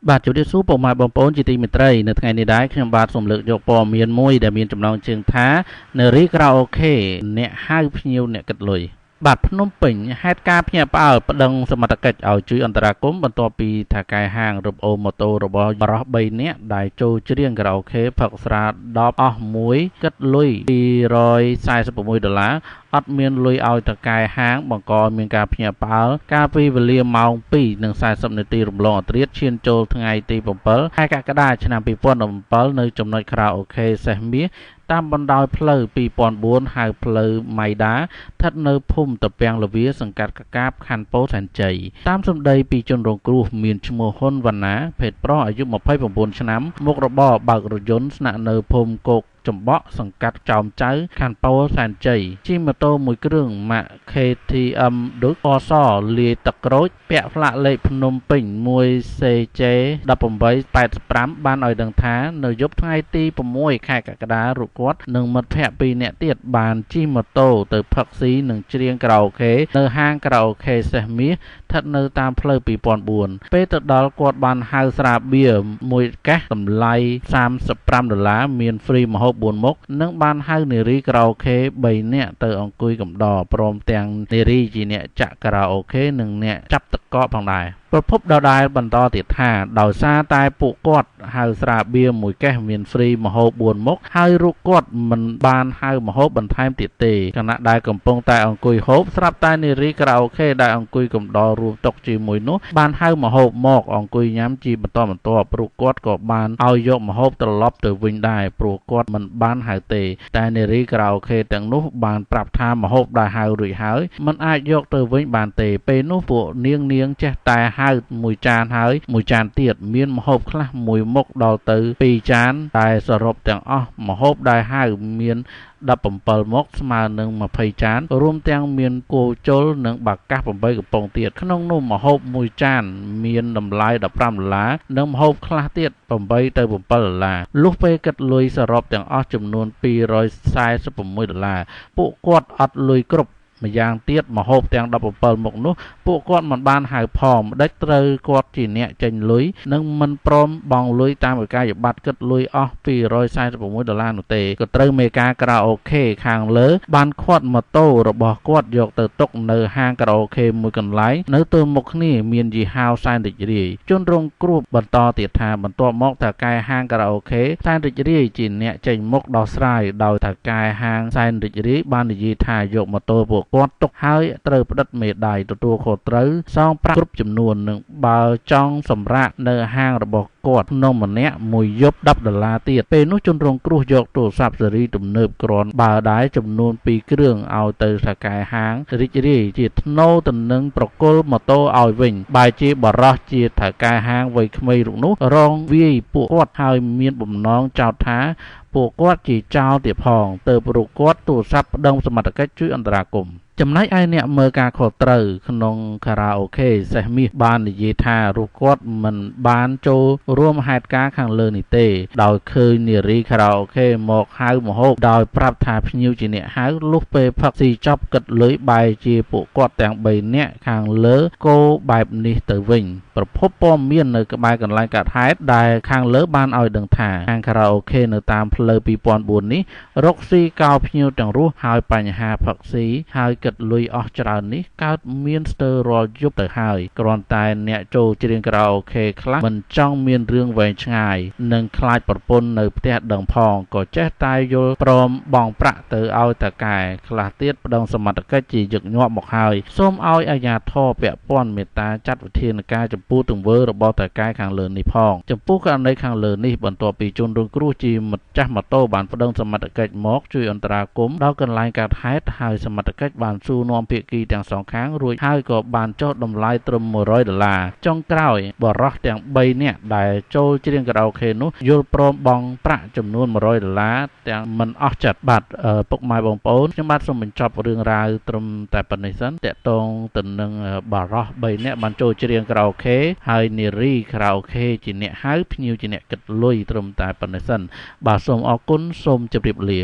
បាទជម្រាបសួរពុកម៉ែបងប្អូនជាទីមេត្រីនៅថ្ងៃនេះដែរខ្ញុំបាទសូមលើកយកព័ត៌មានមួយដែលមានចំណងជើងថានារីក្រៅអូខេអ្នកហៅភ្ញៀវអ្នកគិតលុយបាទភ្នំពេញហេតុការភ្ញាក់ផ្អើលប្តឹងសមត្ថកិច្ចឲ្យជួយអន្តរាគមន៍បន្ទាប់ពីថៅកែហាងរឹបអូម៉ូតូរបស់បរិស3នាក់ដែលចូលច្រៀងខារ៉ាអូខេផឹកស្រា10អស់មួយគិតលុយ$246អត់មានលុយឲ្យថៅកែហាងបង្កឲ្យមានការភ្ញាក់ផ្អើលកាលពីវេលាម៉ោង2:40នាទីរំលងអធ្រាត្រឈានចូលថ្ងៃទី7ខែកក្កដាឆ្នាំ2017នៅចំណុចខារ៉ាអូខេសេះមាសតាមបណ្ដោយផ្លូវ2004ហៅផ្លូវម៉ៃដាស្ថិតនៅភូមិតាពាំងលវាសង្កាត់កកាបខណ្ឌពោធិ៍សែនជ័យតាមសម្ដីពីជនរងគ្រោះមានឈ្មោះហ៊ុនវណ្ណាភេទប្រុសអាយុ29ឆ្នាំមុខរបរបើករថយន្តស្នាក់នៅភូមិគោកចំបក់សង្កាត់ចោមចៅខណ្ឌពោធិ៍សែនជ័យជិះម៉ូតូមួយគ្រឿងម៉ាក KTM ដូចពណ៌សលាយទឹកក្រូចពាក់ផ្លាកលេខភ្នំពេញ 1CJ 1885បានឲ្យដឹងថានៅយប់ថ្ងៃទី6ខែកក្កដារូបគាត់និងមិត្តភ័ក្តិ2នាក់ទៀតបានជិះម៉ូតូទៅផឹកស៊ីនិងច្រៀងខារ៉ាអូខេនៅហាងខារ៉ាអូខេសេះមាសស្ថិតនៅតាមផ្លូវ2004ពេលទៅដល់គាត់បានហៅស្រាបៀរមួយកេសតម្លៃ$35មានហ្វ្រីម្ហូប4មុខនិងបានហៅនារីខារ៉ាអូខេ3នាក់ទៅអង្គុយកំដរព្រមទាំងនារីជាអ្នកចាក់ខារ៉ាអូខេនិងអ្នកចាប់ទឹកកកផងដែរប្រភពដដែលបន្តទៀតថាដោយសារតែពួកគាត់ហៅស្រាបៀរមួយកេសមានហ្វ្រីម្ហូប4មុខហើយរូបគាត់មិនបានហៅម្ហូបបន្ថែមទៀតទេខណៈដែលកំពុងតែអង្គុយហូបស្រាប់តែនារីខារ៉ាអូខេដែលអង្គុយកំដររួមតុជាមួយនោះបានហៅម្ហូបមកអង្គុយញ៉ាំជាបន្តបន្ទាប់ព្រោះគាត់ក៏បានឲ្យយកម្ហូបត្រឡប់ទៅវិញដែរព្រោះគាត់មិនបានហៅទេតែនារីខារ៉ាអូខេទាំងនោះបានប្រាប់ថាម្ហូបដែលហៅរួចហើយមិនអាចយកទៅវិញបានទេពេលនោះពួកនាងចេះតែហៅមួយចានហើយមួយចានទៀតមានម្ហូបខ្លះមួយមុខដល់ទៅ2ចានតែសរុបទាំងអស់ម្ហូបដែលហៅមាន17មុខស្មើនឹង20ចានរួមទាំងមានគោជលនិងបាកាស8កំប៉ុងទៀតក្នុងនោះម្ហូបមួយចានមានតម្លៃ$15និងម្ហូបខ្លះទៀត8ទៅ$7លុះពេលគិតលុយសរុបទាំងអស់ចំនួន$246ពួកគាត់អត់លុយគ្រប់ម្យ៉ាងទៀតម្ហូបទាំង17មុខនោះពួកគាត់មិនបានហៅផងម្ដេចត្រូវគាត់ជាអ្នកចេញលុយនិងមិនព្រមបង់លុយតាមវិក័យប័ត្រគិតលុយអស់$246នោះទេក៏ត្រូវមេការខារ៉ាអូខេខាងលើបានឃាត់ម៉ូតូរបស់គាត់យកទៅទុកនៅហាងខារ៉ាអូខេមួយកន្លែងនៅទល់មុខគ្នាមានយីហោសែនរីករាយជនរងគ្រោះបន្តទៀតថាបន្ទាប់មកថៅកែហាងខារ៉ាអូខេសែនរីករាយជាអ្នកចេញមុខដោះស្រាយដោយថៅកែហាងសែនរីករាយបាននិយាយថាយកម៉ូតូពួកគាត់ទុកហើយត្រូវផ្តិតមេដាយទទួលខុសត្រូវសងប្រាក់គ្រប់ចំនួននិងបើចង់សម្រាកនៅហាងរបស់គាត់ក្នុងម្នាក់មួយយប់$10ទៀតពេលនោះជនរងគ្រោះយកទូរស័ព្ទស៊េរីទំនើបគ្រាន់បើដែរចំនួន2គ្រឿងឲ្យទៅថៅកែហាងរីករាយជាថ្នូរទៅនឹងប្រគល់ម៉ូតូឲ្យវិញបែរជាបរោះជាថៅកែហាងវ័យក្មេងរូបនោះរងវាយពួកគាត់ហើយមានបំណងចោទថាពួកគាត់ជាចោរទៀតផងទៅរូបគាត់ទូរស័ព្ទប្តឹងសមត្ថកិច្ចជួយអន្តរាគមន៍ចំណែកឯអ្នកមើលការខុសត្រូវក្នុងខារ៉ាអូខេសេះមាសបាននិយាយថារូបគាត់មិនបានចូលរួមហេតុការណ៍ខាងលើនេះទេដោយឃើញនារីខារ៉ាអូខេមកហៅម្ហូបដោយប្រាប់ថាភ្ញៀវជាអ្នកហៅលុះពេលផឹកស៊ីចប់គិតលុយបែរជាពួកគាត់ទាំង3នាក់ខាងលើគោបែបនេះទៅវិញប្រភពព័ត៌មាននៅក្បែរកន្លែងកើតហេតុដែលខាងលើបានឲ្យដឹងថាហាងខារ៉ាអូខេនៅតាមផ្លូវ2004នេះរកស៊ីកោភ្ញៀវទាំងរស់ហើយបញ្ហាផឹកស៊ីហើយគិតលុយអស់ច្រើននេះកើតមានស្ទើររាល់យប់ទៅហើយគ្រាន់តែអ្នកចូលច្រៀងខារ៉ាអូខេខ្លះមិនចង់មានរឿងវែងឆ្ងាយនិងខ្លាចប្រពន្ធនៅផ្ទះដឹងផងក៏ចេះតែយល់ព្រមបង់ប្រាក់ទៅឲ្យតកែខ្លះទៀតប្តឹងសមត្ថកិច្ចជាញឹកញាប់មកហើយសូមឲ្យអាជ្ញាធរពាក់ព័ន្ធមេត្តាចាត់វិធានការចំពោះទង្វើរបស់តកែខាងលើនេះផងចំពោះករណីខាងលើនេះបន្ទាប់ពីជនរងគ្រោះជាម្ចាស់ម៉ូតូបានប្តឹងសមត្ថកិច្ចមកជួយអន្តរាគមន៍ដល់កន្លែងកើតហេតុហើយសមត្ថកិច្ចបានសួរនាំភាគីទាំងសងខាងរួចហើយក៏បានចុះតម្លៃត្រឹម$100ចុងក្រោយបរិសទាំង3នាក់ដែលចូលច្រៀងខារ៉ាអូខេនោះយល់ព្រមបង់ប្រាក់ចំនួន$100ទាំងមិនអស់ចិត្តបាទពុកម៉ែបងប្អូនខ្ញុំបាទសូមបញ្ចប់រឿងរ៉ាវត្រឹមតែប៉ុណ្្នេះសិនតាក់ទងទៅនឹងបរិស3នាក់បានចូលច្រៀងខារ៉ាអូខេហើយនារីខារ៉ាអូខេជាអ្នកហៅភ្ញៀវជាអ្នកគិតលុយត្រឹមតែប៉ុណ្្នេះសិនបាទសូមអរគុណសូមជម្រាបលា